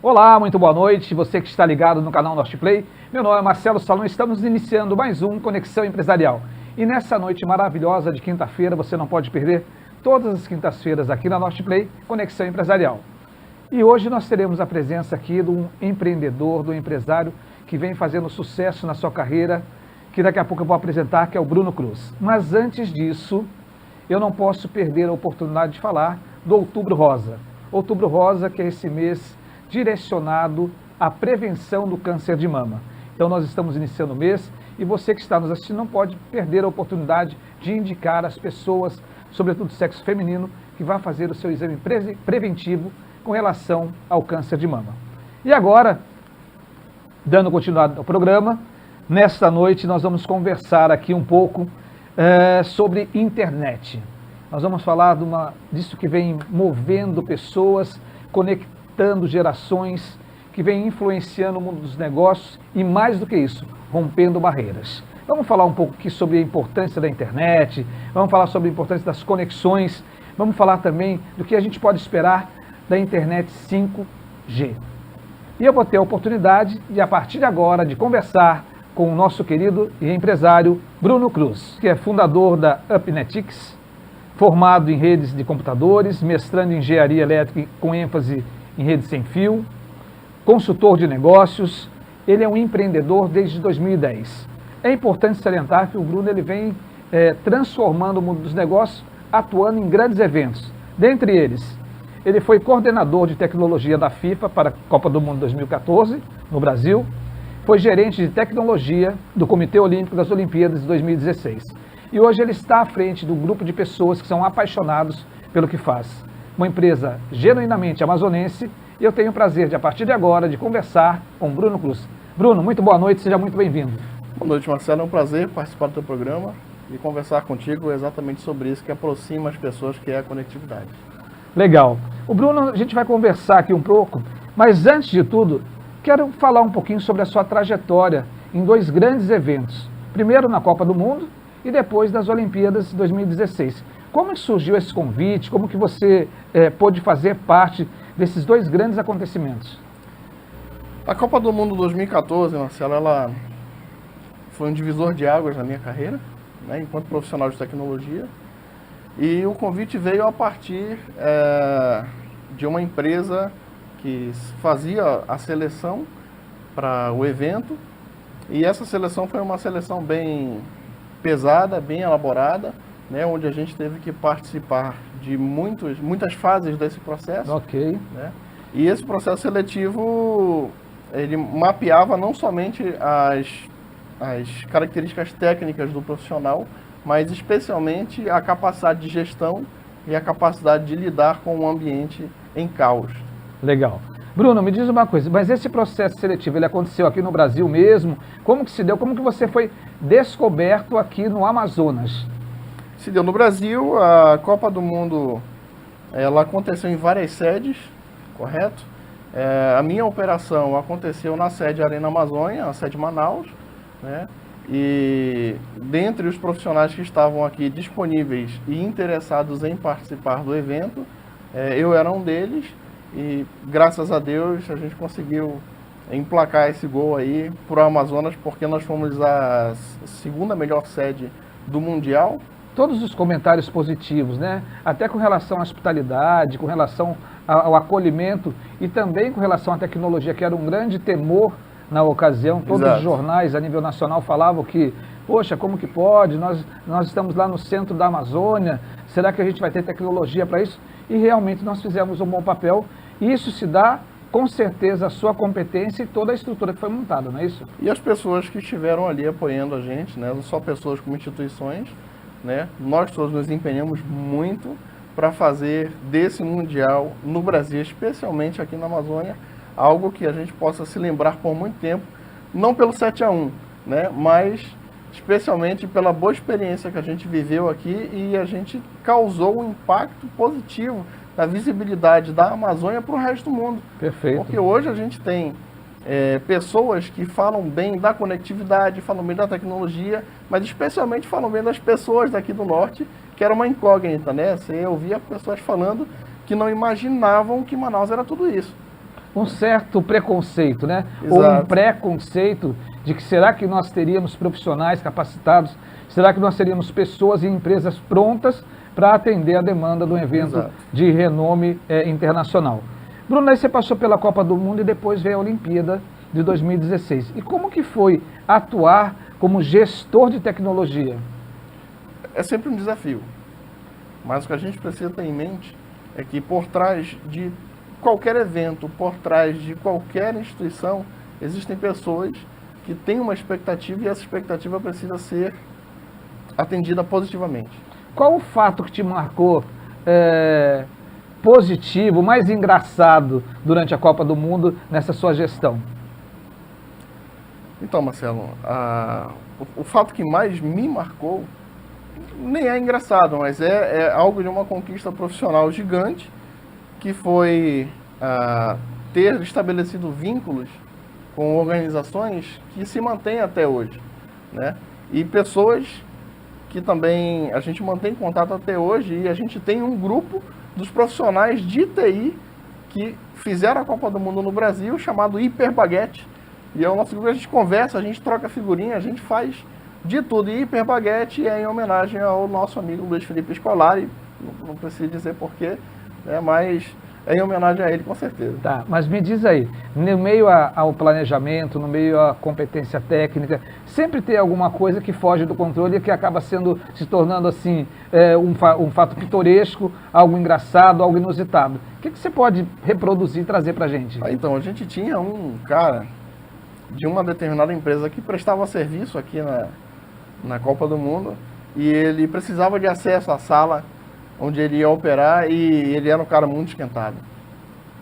Olá, muito boa noite, você que está ligado no canal Norteplay. Meu nome é Marcelo Salom, estamos iniciando mais um Conexão Empresarial. E nessa noite maravilhosa de quinta-feira, você não pode perder, todas as quintas-feiras aqui na Norteplay, Conexão Empresarial. E hoje nós teremos a presença aqui de um empreendedor, de um empresário que vem fazendo sucesso na sua carreira, que daqui a pouco eu vou apresentar, que é o Bruno Cruz. Mas antes disso, eu não posso perder a oportunidade de falar do Outubro Rosa. Outubro Rosa, que é esse mês direcionado à prevenção do câncer de mama. Então nós estamos iniciando o mês e você que está nos assistindo não pode perder a oportunidade de indicar às pessoas, sobretudo do sexo feminino, que vai fazer o seu exame preventivo com relação ao câncer de mama. E agora, dando continuidade ao programa, nesta noite nós vamos conversar aqui um pouco sobre internet. Nós vamos falar disso que vem movendo pessoas, conectando gerações, que vem influenciando o mundo dos negócios e, mais do que isso, rompendo barreiras. Vamos falar um pouco aqui sobre a importância da internet, vamos falar sobre a importância das conexões, vamos falar também do que a gente pode esperar da internet 5G. E eu vou ter a oportunidade de, a partir de agora, de conversar com o nosso querido e empresário Bruno Cruz, que é fundador da Upnetics, formado em redes de computadores, mestrando em engenharia elétrica com ênfase em redes sem fio, consultor de negócios. Ele é um empreendedor desde 2010. É importante salientar que o Bruno ele vem transformando o mundo dos negócios, atuando em grandes eventos. Dentre eles, ele foi coordenador de tecnologia da FIFA para a Copa do Mundo 2014, no Brasil. Foi gerente de tecnologia do Comitê Olímpico das Olimpíadas de 2016. E hoje ele está à frente do grupo de pessoas que são apaixonados pelo que faz. Uma empresa genuinamente amazonense, e eu tenho o prazer de, a partir de agora, de conversar com Bruno Cruz. Bruno, muito boa noite, seja muito bem-vindo. Boa noite, Marcelo, é um prazer participar do teu programa e conversar contigo exatamente sobre isso que aproxima as pessoas, que é a conectividade. Legal. O Bruno, a gente vai conversar aqui um pouco, mas antes de tudo, quero falar um pouquinho sobre a sua trajetória em dois grandes eventos. Primeiro na Copa do Mundo e depois das Olimpíadas de 2016. Como que surgiu esse convite? Como que você pôde fazer parte desses dois grandes acontecimentos? A Copa do Mundo 2014, Marcelo, ela foi um divisor de águas na minha carreira, né, enquanto profissional de tecnologia. E o convite veio a partir de uma empresa que fazia a seleção para o evento. E essa seleção foi uma seleção bem pesada, bem elaborada, né, onde a gente teve que participar de muitas fases desse processo. Ok. Né, e esse processo seletivo, ele mapeava não somente as características técnicas do profissional, mas especialmente a capacidade de gestão e a capacidade de lidar com um ambiente em caos. Legal. Bruno, me diz uma coisa, mas esse processo seletivo, ele aconteceu aqui no Brasil mesmo? Como que se deu? Como que você foi descoberto aqui no Amazonas? Se deu no Brasil, a Copa do Mundo, ela aconteceu em várias sedes, correto? A minha operação aconteceu na sede Arena Amazônia, a sede Manaus, né? E dentre os profissionais que estavam aqui disponíveis e interessados em participar do evento, eu era um deles. E graças a Deus a gente conseguiu emplacar esse gol aí para o Amazonas, porque nós fomos a segunda melhor sede do Mundial. Todos os comentários positivos, né? Até com relação à hospitalidade, com relação ao acolhimento e também com relação à tecnologia, que era um grande temor na ocasião. Todos Exato. Os jornais a nível nacional falavam que, poxa, como que pode? Nós estamos lá no centro da Amazônia, será que a gente vai ter tecnologia para isso? E realmente nós fizemos um bom papel. E isso se dá, com certeza, a sua competência e toda a estrutura que foi montada, não é isso? E as pessoas que estiveram ali apoiando a gente, né? Não só pessoas como instituições, né? Nós todos nos empenhamos muito para fazer desse Mundial no Brasil, especialmente aqui na Amazônia, algo que a gente possa se lembrar por muito tempo, não pelo 7-1, né? Mas especialmente pela boa experiência que a gente viveu aqui e a gente causou um impacto positivo na visibilidade da Amazônia para o resto do mundo. Perfeito. Porque hoje a gente tem pessoas que falam bem da conectividade, falam bem da tecnologia, mas especialmente falam bem das pessoas daqui do norte, que era uma incógnita, né? Você ouvia pessoas falando que não imaginavam que Manaus era tudo isso. um certo preconceito, né? Exato. Ou um preconceito de que será que nós teríamos profissionais capacitados, será que nós teríamos pessoas e empresas prontas para atender a demanda de um evento Exato. de renome internacional. Bruno, aí você passou pela Copa do Mundo e depois veio a Olimpíada de 2016. E como que foi atuar como gestor de tecnologia? É sempre um desafio, mas o que a gente precisa ter em mente é que por trás de qualquer evento, por trás de qualquer instituição, existem pessoas que têm uma expectativa e essa expectativa precisa ser atendida positivamente. Qual o fato que te marcou positivo, mais engraçado durante a Copa do Mundo nessa sua gestão? Então, Marcelo, o fato que mais me marcou nem é engraçado, mas é algo de uma conquista profissional gigante, que foi ter estabelecido vínculos com organizações que se mantêm até hoje, né? E pessoas que também a gente mantém contato até hoje, e a gente tem um grupo dos profissionais de TI que fizeram a Copa do Mundo no Brasil, chamado Hiperbaguete. E é o nosso grupo, a gente conversa, a gente troca figurinha, a gente faz de tudo. E Hiperbaguete é em homenagem ao nosso amigo Luiz Felipe Scolari, não preciso dizer porquê, né, mas é em homenagem a ele, com certeza. Tá, mas me diz aí, no meio ao planejamento, no meio à competência técnica, sempre tem alguma coisa que foge do controle e que acaba se tornando assim, um fato pitoresco, algo engraçado, algo inusitado. O que você pode reproduzir e trazer pra gente? Então, a gente tinha um cara de uma determinada empresa que prestava serviço aqui na Copa do Mundo, e ele precisava de acesso à sala onde ele ia operar, e ele era um cara muito esquentado.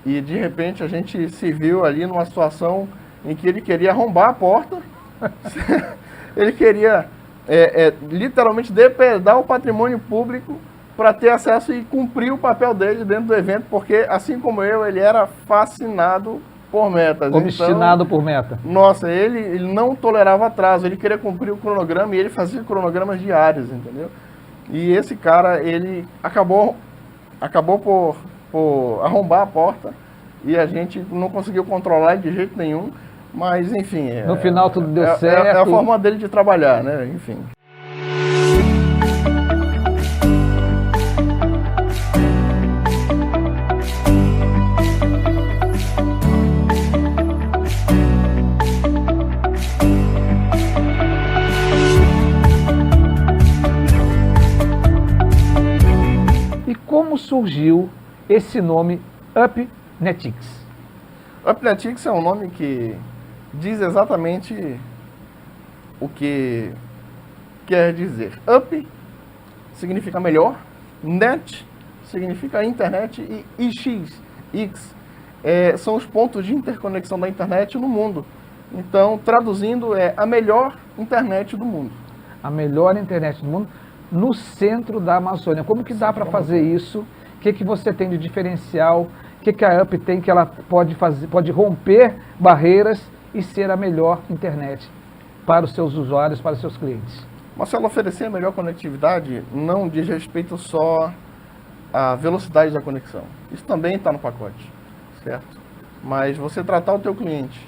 E de repente a gente se viu ali numa situação em que ele queria arrombar a porta, ele queria literalmente depredar o patrimônio público para ter acesso e cumprir o papel dele dentro do evento, porque assim como eu, ele era fascinado por metas. Obstinado então, por meta. Nossa, ele não tolerava atraso, ele queria cumprir o cronograma, e ele fazia cronogramas diários, entendeu? E esse cara, ele acabou por arrombar a porta, e a gente não conseguiu controlar ele de jeito nenhum, mas enfim... No final tudo deu certo. É a forma dele de trabalhar, né? Enfim. Como surgiu esse nome UpNetX? UpNetX é um nome que diz exatamente o que quer dizer. Up significa melhor, net significa internet, e X são os pontos de interconexão da internet no mundo. Então, traduzindo, é a melhor internet do mundo. A melhor internet do mundo no centro da Amazônia. Como que dá para fazer isso? O que você tem de diferencial? O que a Up tem que ela pode romper barreiras e ser a melhor internet para os seus usuários, para os seus clientes? Marcelo, oferecer a melhor conectividade não diz respeito só à velocidade da conexão. Isso também está no pacote, certo? Mas você tratar o teu cliente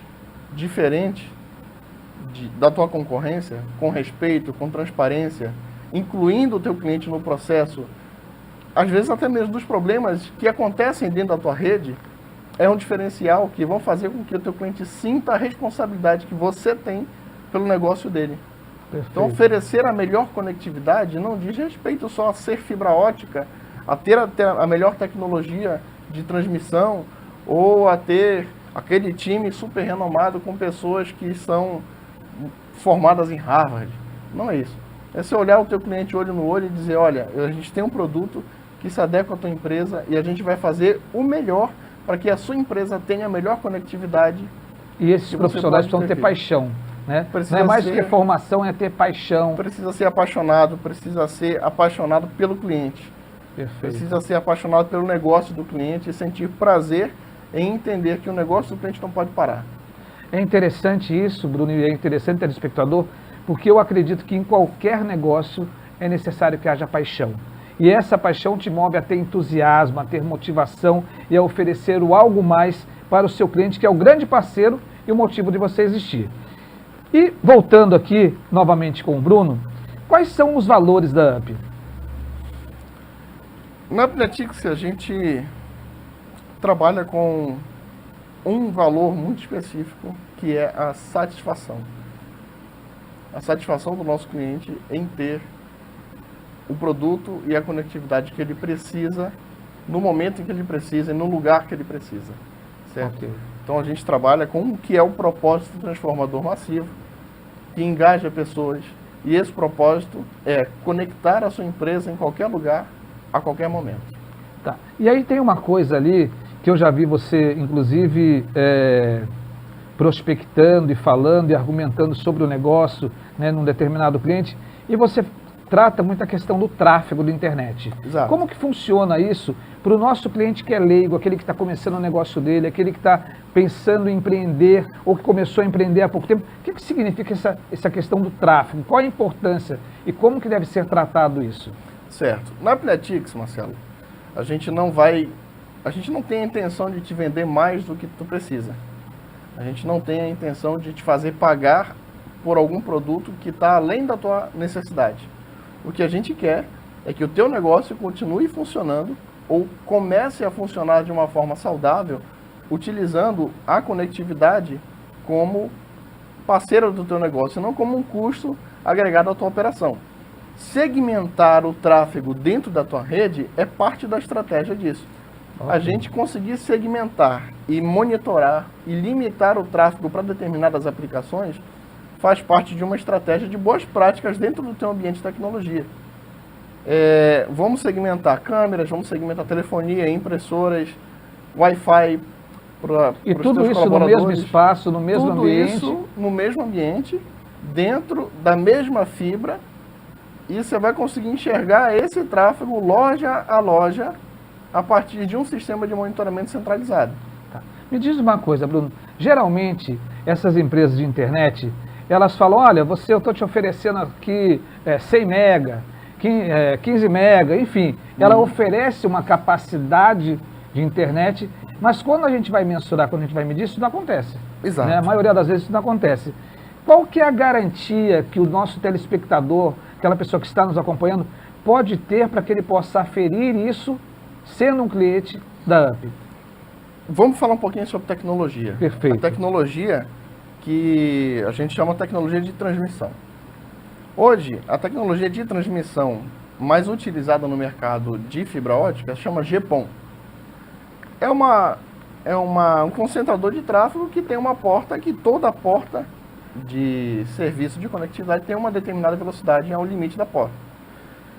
diferente da tua concorrência, com respeito, com transparência, incluindo o teu cliente no processo, às vezes até mesmo dos problemas que acontecem dentro da tua rede, é um diferencial que vão fazer com que o teu cliente sinta a responsabilidade que você tem pelo negócio dele. Perfeito. Então, oferecer a melhor conectividade não diz respeito só a ser fibra ótica, a ter a melhor tecnologia de transmissão, ou a ter aquele time super renomado com pessoas que são formadas em Harvard. Não é isso. É você olhar o teu cliente olho no olho e dizer, olha, a gente tem um produto que se adequa à tua empresa e a gente vai fazer o melhor para que a sua empresa tenha a melhor conectividade. E esses profissionais precisam ter paixão, né? Não é mais do que formação, é ter paixão. Precisa ser apaixonado pelo cliente. Perfeito. Precisa ser apaixonado pelo negócio do cliente e sentir prazer em entender que o negócio do cliente não pode parar. É interessante isso, Bruno, e é interessante, telespectador, porque eu acredito que em qualquer negócio é necessário que haja paixão. E essa paixão te move a ter entusiasmo, a ter motivação e a oferecer o algo mais para o seu cliente, que é o grande parceiro e o motivo de você existir. E voltando aqui novamente com o Bruno, quais são os valores da UP? Na Upnetics a gente trabalha com um valor muito específico, que é a satisfação. A satisfação do nosso cliente em ter o produto e a conectividade que ele precisa, no momento em que ele precisa e no lugar que ele precisa. Certo? Okay. Então a gente trabalha com o que é o propósito transformador massivo, que engaja pessoas. E esse propósito é conectar a sua empresa em qualquer lugar, a qualquer momento. Tá. E aí tem uma coisa ali que eu já vi você, inclusive, prospectando e falando e argumentando sobre o negócio, né, num determinado cliente, e você trata muito a questão do tráfego da internet. Exato. Como que funciona isso para o nosso cliente que é leigo, aquele que está começando o negócio dele, aquele que está pensando em empreender ou que começou a empreender há pouco tempo? O que significa essa questão do tráfego? Qual a importância e como que deve ser tratado isso? Certo. Na Upnetics, Marcelo, a gente não tem a intenção de te vender mais do que tu precisa. A gente não tem a intenção de te fazer pagar por algum produto que está além da tua necessidade. O que a gente quer é que o teu negócio continue funcionando ou comece a funcionar de uma forma saudável, utilizando a conectividade como parceira do teu negócio, não como um custo agregado à tua operação. Segmentar o tráfego dentro da tua rede é parte da estratégia disso. Okay. A gente conseguir segmentar e monitorar e limitar o tráfego para determinadas aplicações faz parte de uma estratégia de boas práticas dentro do teu ambiente de tecnologia. Vamos segmentar câmeras, vamos segmentar telefonia, impressoras, Wi-Fi para e tudo isso no mesmo espaço, no mesmo ambiente? Tudo isso no mesmo ambiente, dentro da mesma fibra, e você vai conseguir enxergar esse tráfego loja a loja a partir de um sistema de monitoramento centralizado. Tá. Me diz uma coisa, Bruno. Geralmente, essas empresas de internet, elas falam, olha, eu estou te oferecendo aqui 100 mega, 15 mega, enfim. Ela oferece uma capacidade de internet, mas quando a gente vai mensurar, quando a gente vai medir, isso não acontece. Exato. Né? A maioria das vezes isso não acontece. Qual que é a garantia que o nosso telespectador, aquela pessoa que está nos acompanhando, pode ter para que ele possa aferir isso sendo um cliente da UP? Vamos falar um pouquinho sobre tecnologia. Perfeito. A tecnologia que a gente chama de tecnologia de transmissão. Hoje, a tecnologia de transmissão mais utilizada no mercado de fibra ótica chama GPON. É um concentrador de tráfego que tem uma porta que toda porta de serviço de conectividade tem uma determinada velocidade ao limite da porta.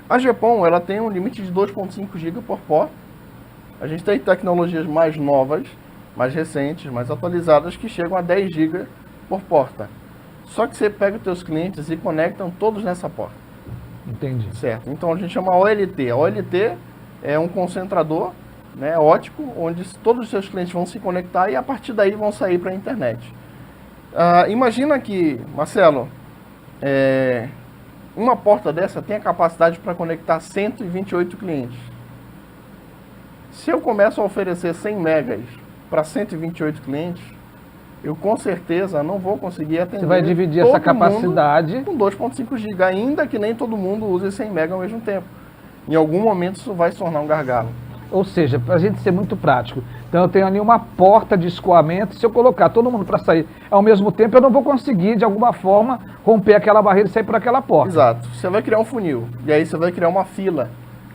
A GPON ela tem um limite de 2.5 GB por porta. A gente tem tecnologias mais novas, mais recentes, mais atualizadas que chegam a 10 GB por porta. Só que você pega os teus clientes e conectam todos nessa porta. Entendi. Certo. Então a gente chama OLT. A OLT é um concentrador, né, ótico, onde todos os seus clientes vão se conectar e a partir daí vão sair para a internet. Imagina que, Marcelo, uma porta dessa tem a capacidade para conectar 128 clientes. Se eu começo a oferecer 100 megas para 128 clientes, eu com certeza não vou conseguir atender. Você vai dividir essa capacidade com 2.5 GB, ainda que nem todo mundo use 100 MB ao mesmo tempo. Em algum momento isso vai se tornar um gargalo. Ou seja, para a gente ser muito prático, então eu tenho ali uma porta de escoamento, se eu colocar todo mundo para sair ao mesmo tempo, eu não vou conseguir de alguma forma romper aquela barreira e sair por aquela porta. Exato, você vai criar um funil, e aí você vai criar uma fila.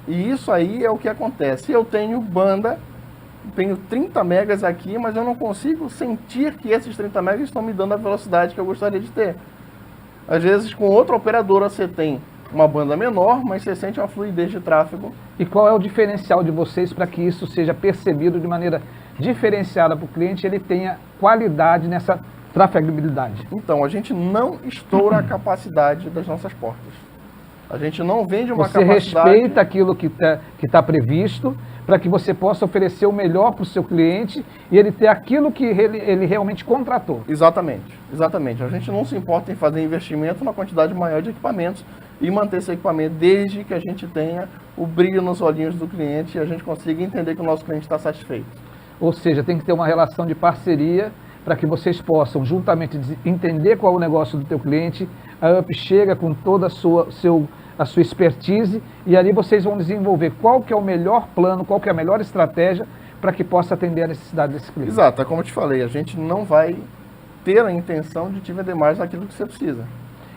E isso aí é o que acontece. Eu tenho banda, tenho 30 megas aqui, mas eu não consigo sentir que esses 30 megas estão me dando a velocidade que eu gostaria de ter. Às vezes, com outra operadora, você tem uma banda menor, mas você sente uma fluidez de tráfego. E qual é o diferencial de vocês para que isso seja percebido de maneira diferenciada para o cliente e ele tenha qualidade nessa trafegabilidade? Então, a gente não estoura a capacidade das nossas portas. A gente não vende uma capacidade... Você respeita aquilo que tá previsto para que você possa oferecer o melhor para o seu cliente e ele ter aquilo que ele realmente contratou. Exatamente, exatamente. A gente não se importa em fazer investimento na quantidade maior de equipamentos e manter esse equipamento desde que a gente tenha o brilho nos olhinhos do cliente e a gente consiga entender que o nosso cliente está satisfeito. Ou seja, tem que ter uma relação de parceria para que vocês possam juntamente entender qual é o negócio do teu cliente. A UP chega com toda a sua expertise e ali vocês vão desenvolver qual que é o melhor plano, qual que é a melhor estratégia para que possa atender a necessidade desse cliente. Exato, é como eu te falei, a gente não vai ter a intenção de te vender mais daquilo que você precisa.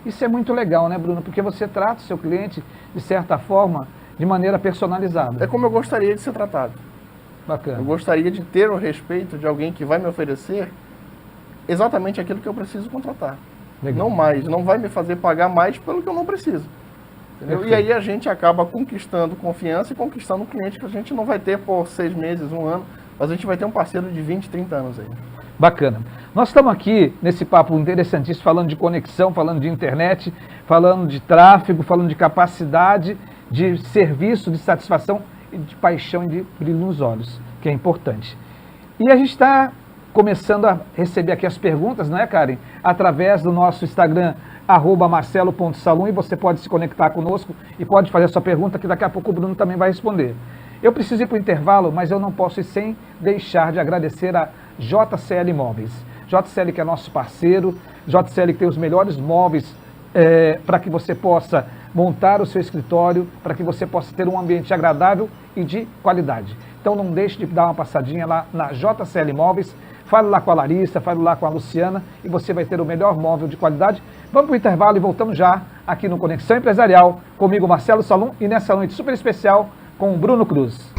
Isso é muito legal, né, Bruno? Porque você trata o seu cliente, de certa forma, de maneira personalizada. É como eu gostaria de ser tratado. Bacana. Eu gostaria de ter o respeito de alguém que vai me oferecer exatamente aquilo que eu preciso contratar. Legal. Não mais, não vai me fazer pagar mais pelo que eu não preciso. Entendeu? E aí a gente acaba conquistando confiança e conquistando um cliente que a gente não vai ter por 6 meses, 1 ano, mas a gente vai ter um parceiro de 20, 30 anos aí. Bacana. Nós estamos aqui nesse papo interessantíssimo, falando de conexão, falando de internet, falando de tráfego, falando de capacidade, de serviço, de satisfação e de paixão e de brilho nos olhos, que é importante. E a gente está começando a receber aqui as perguntas, não é, Karen? Através do nosso Instagram, @marcelo.salum, e você pode se conectar conosco e pode fazer a sua pergunta, que daqui a pouco o Bruno também vai responder. Eu preciso ir para o intervalo, mas eu não posso ir sem deixar de agradecer a JCL Móveis. JCL, que é nosso parceiro, JCL que tem os melhores móveis para que você possa montar o seu escritório, para que você possa ter um ambiente agradável e de qualidade. Então não deixe de dar uma passadinha lá na JCL Móveis, fale lá com a Larissa, fale lá com a Luciana e você vai ter o melhor móvel de qualidade. Vamos para o intervalo e voltamos já aqui no Conexão Empresarial, comigo Marcelo Salum e nessa noite super especial com o Bruno Cruz.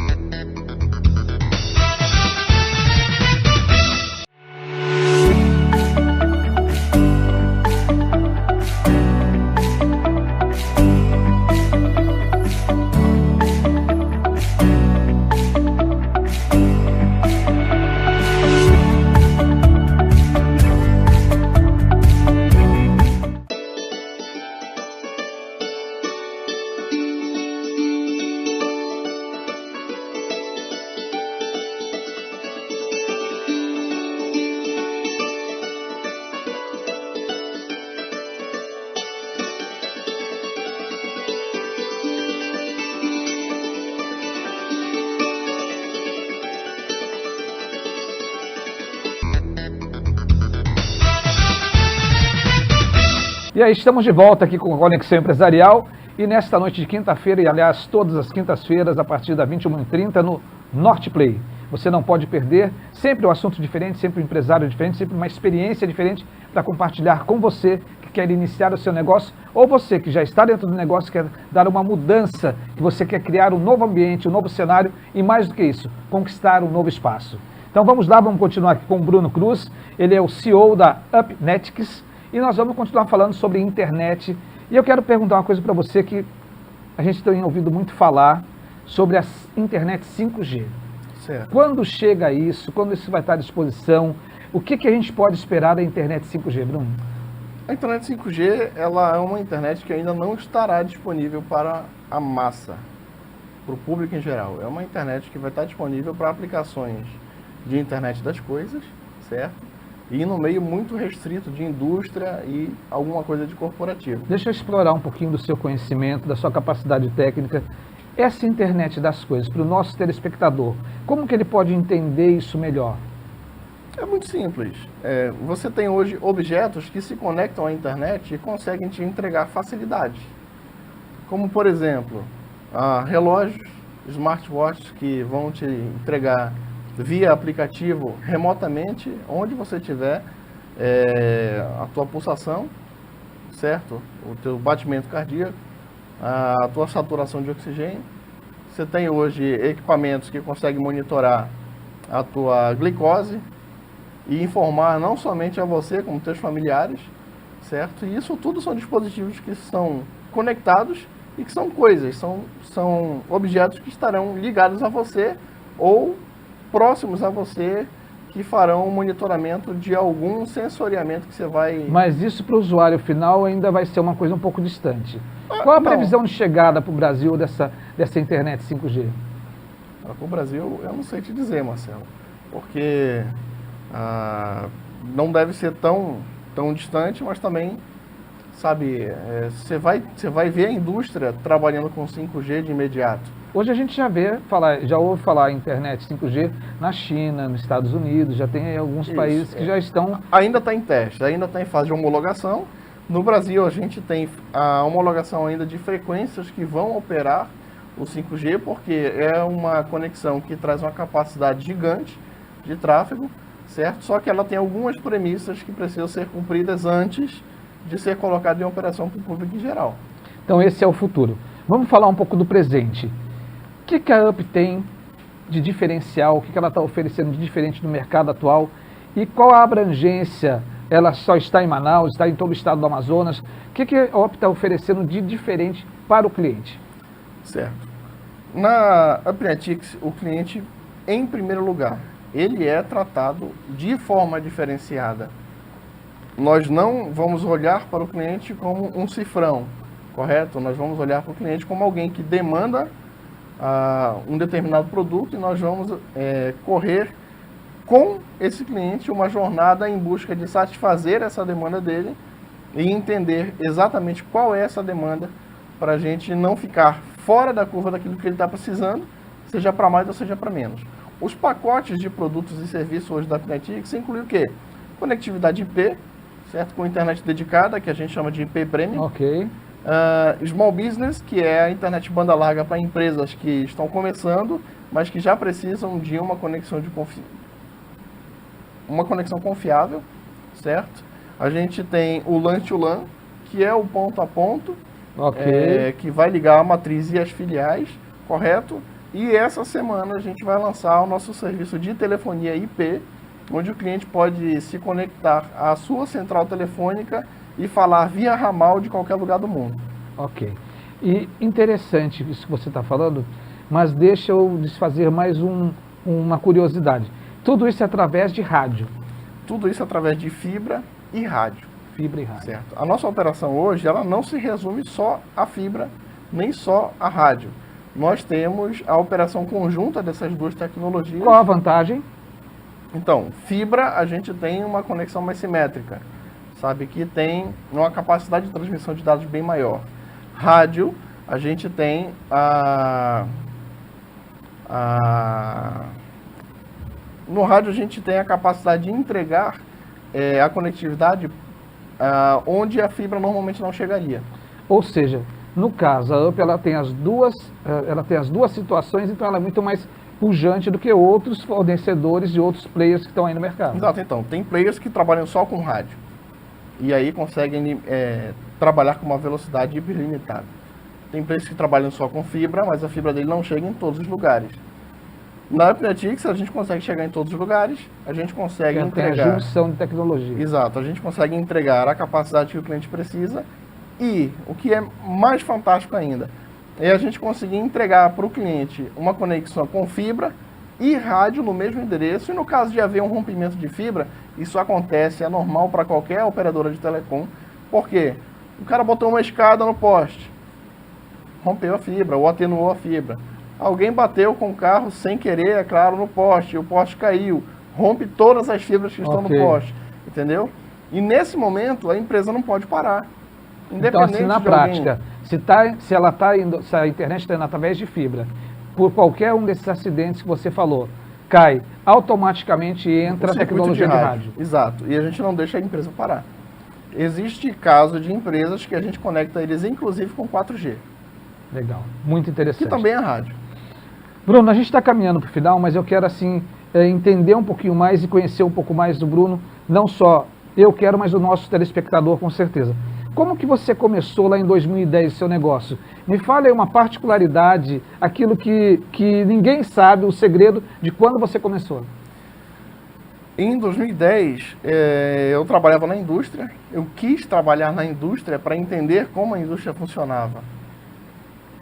E aí estamos de volta aqui com a Conexão Empresarial e nesta noite de quinta-feira, e aliás todas as quintas-feiras a partir da 21h30 no Norte Play. Você não pode perder, sempre um assunto diferente, sempre um empresário diferente, sempre uma experiência diferente para compartilhar com você que quer iniciar o seu negócio ou você que já está dentro do negócio, quer dar uma mudança, que você quer criar um novo ambiente, um novo cenário e mais do que isso, conquistar um novo espaço. Então vamos lá, vamos continuar aqui com o Bruno Cruz, ele é o CEO da UpNetics. E nós vamos continuar falando sobre internet. E eu quero perguntar uma coisa para você que a gente tem ouvido muito falar sobre a internet 5G. Certo. Quando chega isso? Quando isso vai estar à disposição? O que a gente pode esperar da internet 5G, Bruno? A internet 5G ela é uma internet que ainda não estará disponível para a massa, para o público em geral. É uma internet que vai estar disponível para aplicações de internet das coisas, certo? E no meio muito restrito de indústria e alguma coisa de corporativo. Deixa eu explorar um pouquinho do seu conhecimento, da sua capacidade técnica. Essa internet das coisas, para o nosso telespectador, como que ele pode entender isso melhor? É muito simples. Você tem hoje objetos que se conectam à internet e conseguem te entregar facilidades. Como, por exemplo, relógios, smartwatches que vão te entregar via aplicativo remotamente, onde você tiver a tua pulsação, certo? O teu batimento cardíaco, a tua saturação de oxigênio. Você tem hoje equipamentos que conseguem monitorar a tua glicose e informar não somente a você, como teus familiares, certo? E isso tudo são dispositivos que são conectados e que são coisas, são objetos que estarão ligados a você ou próximos a você, que farão um monitoramento de algum sensoriamento que você vai... Mas isso para o usuário final ainda vai ser uma coisa um pouco distante. Qual a previsão de chegada para o Brasil dessa internet 5G? Para o Brasil, eu não sei te dizer, Marcelo, porque não deve ser tão distante, mas também, sabe, você vai ver a indústria trabalhando com 5G de imediato. Hoje a gente já ouve falar em internet 5G na China, nos Estados Unidos, já tem aí alguns países que já estão... Ainda está em teste, ainda está em fase de homologação. No Brasil a gente tem a homologação ainda de frequências que vão operar o 5G, porque é uma conexão que traz uma capacidade gigante de tráfego, certo? Só que ela tem algumas premissas que precisam ser cumpridas antes de ser colocada em operação para o público em geral. Então esse é o futuro. Vamos falar um pouco do presente. O que a UP tem de diferencial, o que ela está oferecendo de diferente no mercado atual e qual a abrangência? Ela só está em Manaus, está em todo o estado do Amazonas. O que a UP está oferecendo de diferente para o cliente? Certo. Na Upnetics, o cliente, em primeiro lugar, ele é tratado de forma diferenciada. Nós não vamos olhar para o cliente como um cifrão, correto? Nós vamos olhar para o cliente como alguém que demanda um determinado produto e nós vamos correr com esse cliente uma jornada em busca de satisfazer essa demanda dele e entender exatamente qual é essa demanda para a gente não ficar fora da curva daquilo que ele está precisando, seja para mais ou seja para menos. Os pacotes de produtos e serviços hoje da Upnetics incluem o quê? Conectividade IP, certo? Com internet dedicada, que a gente chama de IP Premium. Ok. Small Business, que é a internet banda larga para empresas que estão começando, mas que já precisam de uma conexão confiável, certo? A gente tem o LAN to LAN, que é o ponto a ponto, que vai ligar a matriz e as filiais, correto? E essa semana a gente vai lançar o nosso serviço de telefonia IP, onde o cliente pode se conectar à sua central telefônica e falar via ramal de qualquer lugar do mundo. Ok. E interessante isso que você está falando, mas deixa eu desfazer mais uma curiosidade. Tudo isso é através de rádio? Tudo isso através de fibra e rádio. Fibra e rádio. Certo. A nossa operação hoje, ela não se resume só à fibra, nem só à rádio. Nós temos a operação conjunta dessas duas tecnologias. Qual a vantagem? Então, fibra, a gente tem uma conexão mais simétrica, sabe, que tem uma capacidade de transmissão de dados bem maior. Rádio, a gente tem no rádio a gente tem a capacidade de entregar a conectividade onde a fibra normalmente não chegaria. Ou seja, no caso, a UP ela tem as duas situações, então ela é muito mais pujante do que outros fornecedores e outros players que estão aí no mercado. Exato, então, tem players que trabalham só com rádio e aí conseguem trabalhar com uma velocidade hiperlimitada. Tem players que trabalham só com fibra, mas a fibra dele não chega em todos os lugares. Na Upnetics a gente consegue chegar em todos os lugares, a gente consegue entregar... Tem a junção de tecnologia. Exato, a gente consegue entregar a capacidade que o cliente precisa e, o que é mais fantástico ainda, é a gente conseguir entregar para o cliente uma conexão com fibra e rádio no mesmo endereço. E no caso de haver um rompimento de fibra, isso acontece, é normal para qualquer operadora de telecom. Por quê? O cara botou uma escada no poste, rompeu a fibra ou atenuou a fibra. Alguém bateu com o carro sem querer, é claro, no poste, o poste caiu, rompe todas as fibras que estão no poste, entendeu? E nesse momento a empresa não pode parar. Então, assim, na prática, se a internet está indo através de fibra, por qualquer um desses acidentes que você falou, cai, automaticamente entra a tecnologia de rádio. Exato, e a gente não deixa a empresa parar. Existe caso de empresas que a gente conecta eles, inclusive, com 4G. Legal, muito interessante. Que também é rádio. Bruno, a gente está caminhando para o final, mas eu quero, assim, entender um pouquinho mais e conhecer um pouco mais do Bruno. Não só eu quero, mas o nosso telespectador, com certeza. Como que você começou lá em 2010 o seu negócio? Me fale aí uma particularidade, aquilo que ninguém sabe, o segredo de quando você começou. Em 2010, eu trabalhava na indústria. Eu quis trabalhar na indústria para entender como a indústria funcionava.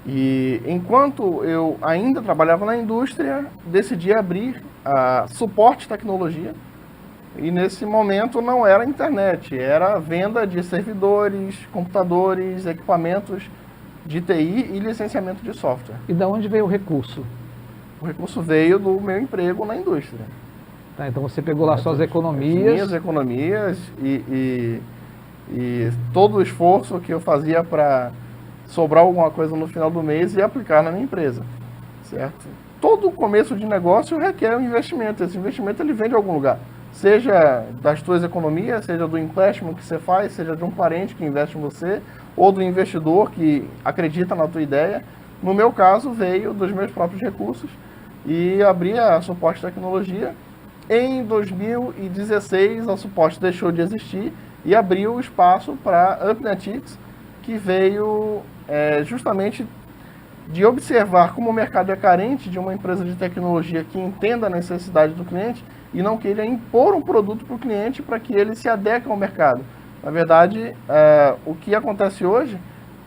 E enquanto eu ainda trabalhava na indústria, decidi abrir a suporte tecnologia. E nesse momento não era internet, era venda de servidores, computadores, equipamentos de TI e licenciamento de software. E da onde veio o recurso? O recurso veio do meu emprego na indústria. Tá, então você pegou lá suas economias. Minhas economias e todo o esforço que eu fazia para sobrar alguma coisa no final do mês e aplicar na minha empresa. certo? Todo começo de negócio requer um investimento. Esse investimento ele vem de algum lugar. Seja das tuas economias, seja do empréstimo que você faz, seja de um parente que investe em você, ou do investidor que acredita na tua ideia. No meu caso, veio dos meus próprios recursos e abri a Suporte Tecnologia. Em 2016, a Suporte deixou de existir e abriu o espaço para a UpNetX, que veio justamente de observar como o mercado é carente de uma empresa de tecnologia que entenda a necessidade do cliente e não queira impor um produto para o cliente para que ele se adeque ao mercado. Na verdade, o que acontece hoje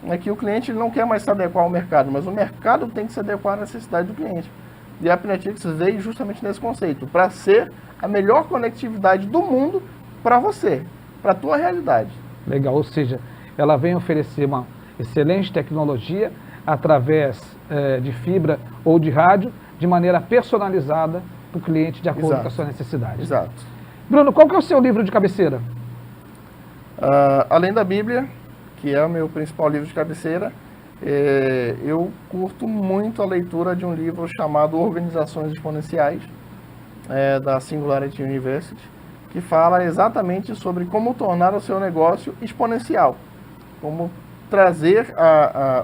é que o cliente ele não quer mais se adequar ao mercado, mas o mercado tem que se adequar à necessidade do cliente. E a UpNetX veio justamente nesse conceito, para ser a melhor conectividade do mundo para você, para a tua realidade. Legal, ou seja, ela vem oferecer uma excelente tecnologia através de fibra ou de rádio, de maneira personalizada para o cliente, de acordo com a sua necessidade. Exato. Bruno, qual que é o seu livro de cabeceira? Além da Bíblia, que é o meu principal livro de cabeceira, eu curto muito a leitura de um livro chamado Organizações Exponenciais, da Singularity University, que fala exatamente sobre como tornar o seu negócio exponencial, como trazer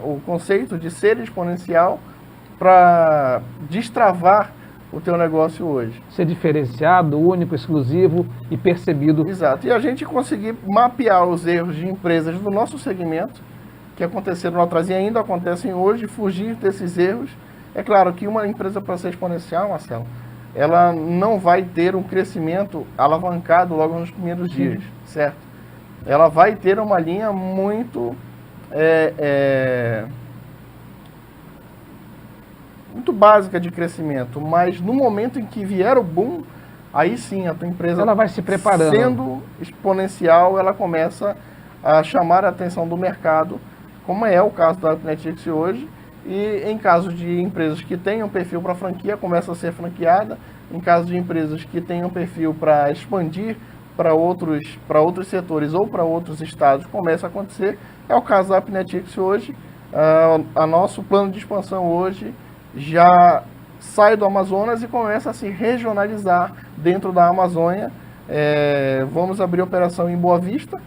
o conceito de ser exponencial para destravar o teu negócio hoje. Ser diferenciado, único, exclusivo e percebido. Exato. E a gente conseguir mapear os erros de empresas do nosso segmento, que aconteceram lá atrás e ainda acontecem hoje, fugir desses erros. É claro que uma empresa, para ser exponencial, Marcelo, ela não vai ter um crescimento alavancado logo nos primeiros dias, certo? Ela vai ter uma linha muito muito básica de crescimento, mas no momento em que vier o boom, aí sim a tua empresa, ela vai se preparando. Sendo exponencial, ela começa a chamar a atenção do mercado, como é o caso da UpNetX hoje, e em caso de empresas que tenham perfil para franquia, começa a ser franqueada. Em caso de empresas que tenham perfil para expandir para outros setores ou para outros estados, começa a acontecer. É o caso da UpNetX hoje. A nosso plano de expansão hoje já sai do Amazonas e começa a se regionalizar dentro da Amazônia. Vamos abrir operação em Boa Vista,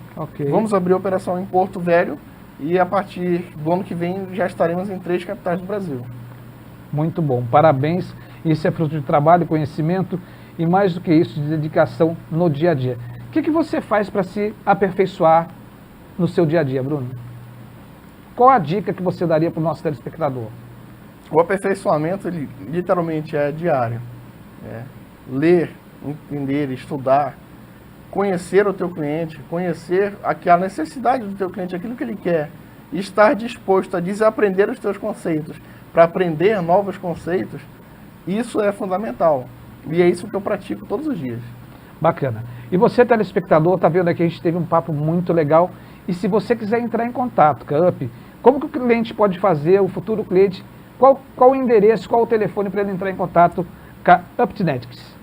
vamos abrir operação em Porto Velho e a partir do ano que vem já estaremos em 3 capitais do Brasil. Muito bom, parabéns. Isso é fruto de trabalho, conhecimento e mais do que isso, de dedicação no dia a dia. O que você faz para se aperfeiçoar no seu dia a dia, Bruno? Qual a dica que você daria para o nosso telespectador? O aperfeiçoamento, ele literalmente é diário. Ler, entender, estudar, conhecer o teu cliente, conhecer a necessidade do teu cliente, aquilo que ele quer, e estar disposto a desaprender os teus conceitos para aprender novos conceitos, isso é fundamental. E é isso que eu pratico todos os dias. Bacana. E você, telespectador, está vendo aqui, a gente teve um papo muito legal. E se você quiser entrar em contato com a Up, como que o cliente pode fazer, o futuro cliente, qual o endereço, qual o telefone para ele entrar em contato com a UpNetX?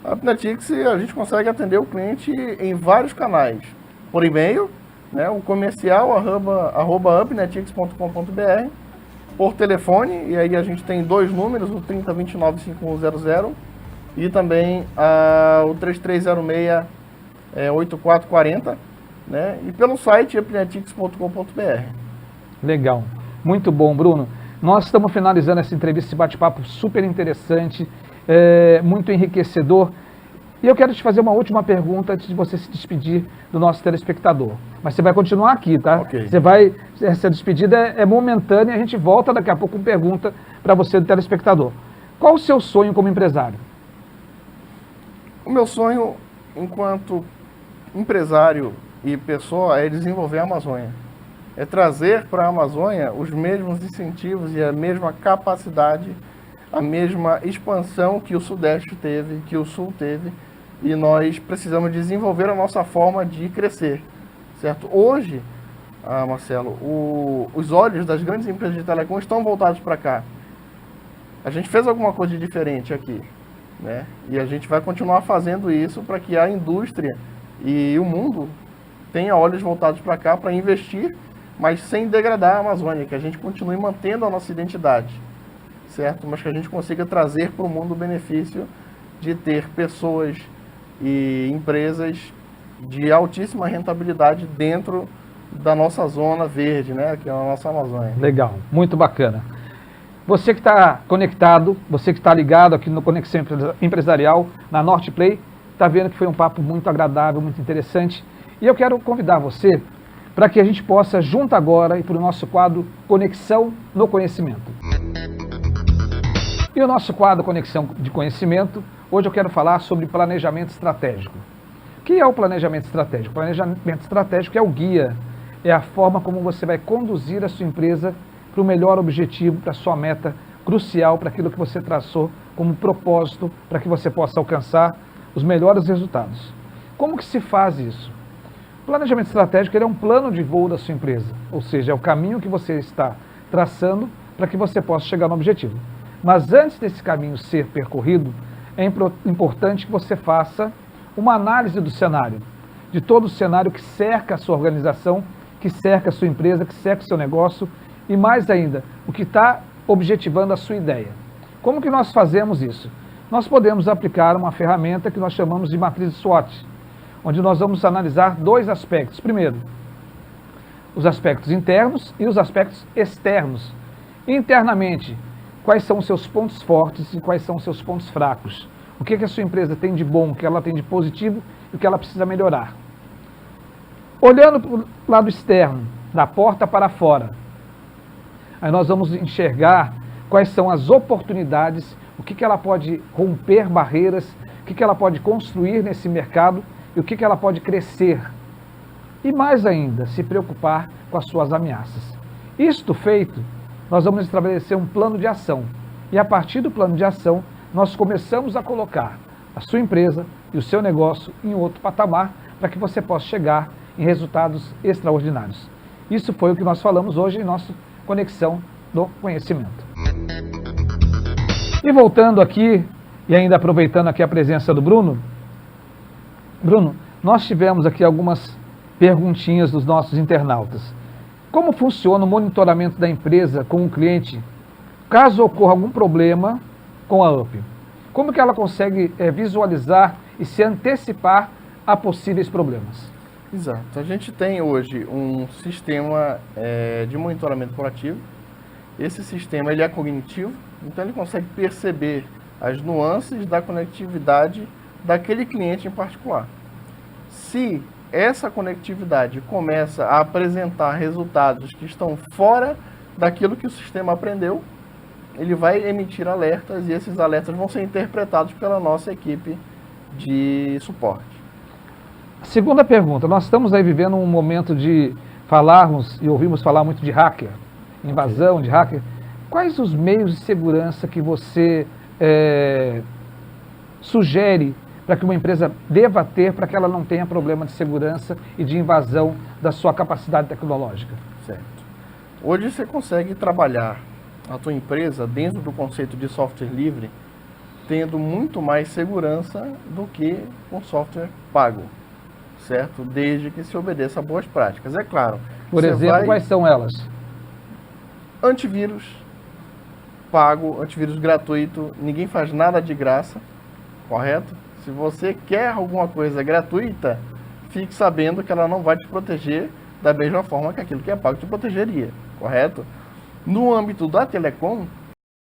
A UpNetX, a gente consegue atender o cliente em vários canais. Por e-mail, o comercial @upnetx.com.br, por telefone, e aí a gente tem 2 números, o 3029-5100 e também o 3306-8440, e pelo site upnetx.com.br. Legal, muito bom, Bruno. Nós estamos finalizando essa entrevista, esse bate-papo super interessante, muito enriquecedor. E eu quero te fazer uma última pergunta antes de você se despedir do nosso telespectador. Mas você vai continuar aqui, tá? Okay. Essa despedida é momentânea, a gente volta daqui a pouco com pergunta para você do telespectador. Qual o seu sonho como empresário? O meu sonho, enquanto empresário e pessoa, é desenvolver a Amazônia. É trazer para a Amazônia os mesmos incentivos e a mesma capacidade, a mesma expansão que o Sudeste teve, que o Sul teve, e nós precisamos desenvolver a nossa forma de crescer, certo? Hoje, Marcelo, os olhos das grandes empresas de telecom estão voltados para cá. A gente fez alguma coisa de diferente aqui, e a gente vai continuar fazendo isso para que a indústria e o mundo tenha olhos voltados para cá para investir, mas sem degradar a Amazônia, que a gente continue mantendo a nossa identidade. certo? Mas que a gente consiga trazer para o mundo o benefício de ter pessoas e empresas de altíssima rentabilidade dentro da nossa zona verde, né? Que é a nossa Amazônia. Legal, muito bacana. Você que está conectado, você que está ligado aqui no Conexão Empresarial, na Norte Play, está vendo que foi um papo muito agradável, muito interessante. E eu quero convidar você para que a gente possa, junto agora, ir para o nosso quadro Conexão no Conhecimento. E o nosso quadro Conexão de Conhecimento, hoje eu quero falar sobre planejamento estratégico. O que é o planejamento estratégico? O planejamento estratégico é o guia, é a forma como você vai conduzir a sua empresa para o melhor objetivo, para a sua meta crucial, para aquilo que você traçou como propósito, para que você possa alcançar os melhores resultados. Como que se faz isso? O planejamento estratégico ele é um plano de voo da sua empresa, ou seja, é o caminho que você está traçando para que você possa chegar no objetivo. Mas antes desse caminho ser percorrido, é importante que você faça uma análise do cenário, de todo o cenário que cerca a sua organização, que cerca a sua empresa, que cerca o seu negócio e mais ainda, o que está objetivando a sua ideia. Como que nós fazemos isso? Nós podemos aplicar uma ferramenta que nós chamamos de matriz SWOT, onde nós vamos analisar dois aspectos. Primeiro, os aspectos internos e os aspectos externos. Internamente, quais são os seus pontos fortes e quais são os seus pontos fracos. O que a sua empresa tem de bom, o que ela tem de positivo e o que ela precisa melhorar. Olhando para o lado externo, da porta para fora, aí nós vamos enxergar quais são as oportunidades, o que ela pode romper barreiras, o que ela pode construir nesse mercado e o que ela pode crescer. E mais ainda, se preocupar com as suas ameaças. Isto feito, nós vamos estabelecer um plano de ação. E a partir do plano de ação, nós começamos a colocar a sua empresa e o seu negócio em outro patamar para que você possa chegar em resultados extraordinários. Isso foi o que nós falamos hoje em nossa Conexão do Conhecimento. E voltando aqui, e ainda aproveitando aqui a presença do Bruno, nós tivemos aqui algumas perguntinhas dos nossos internautas. Como funciona o monitoramento da empresa com o cliente, caso ocorra algum problema com a UP? Como que ela consegue visualizar e se antecipar a possíveis problemas? Exato. A gente tem hoje um sistema de monitoramento proativo. Esse sistema ele é cognitivo, então ele consegue perceber as nuances da conectividade daquele cliente em particular. Se essa conectividade começa a apresentar resultados que estão fora daquilo que o sistema aprendeu, ele vai emitir alertas e esses alertas vão ser interpretados pela nossa equipe de suporte. Segunda pergunta, nós estamos aí vivendo um momento de falarmos e ouvimos falar muito de hacker, invasão de hacker. Quais os meios de segurança que você sugere para que uma empresa deva ter para que ela não tenha problema de segurança e de invasão da sua capacidade tecnológica? Certo. Hoje você consegue trabalhar a tua empresa dentro do conceito de software livre, tendo muito mais segurança do que um software pago, certo? Desde que se obedeça a boas práticas. É claro. Por exemplo, quais são elas? Antivírus pago, antivírus gratuito, ninguém faz nada de graça, correto? Se você quer alguma coisa gratuita, fique sabendo que ela não vai te proteger da mesma forma que aquilo que é pago te protegeria, correto? No âmbito da telecom,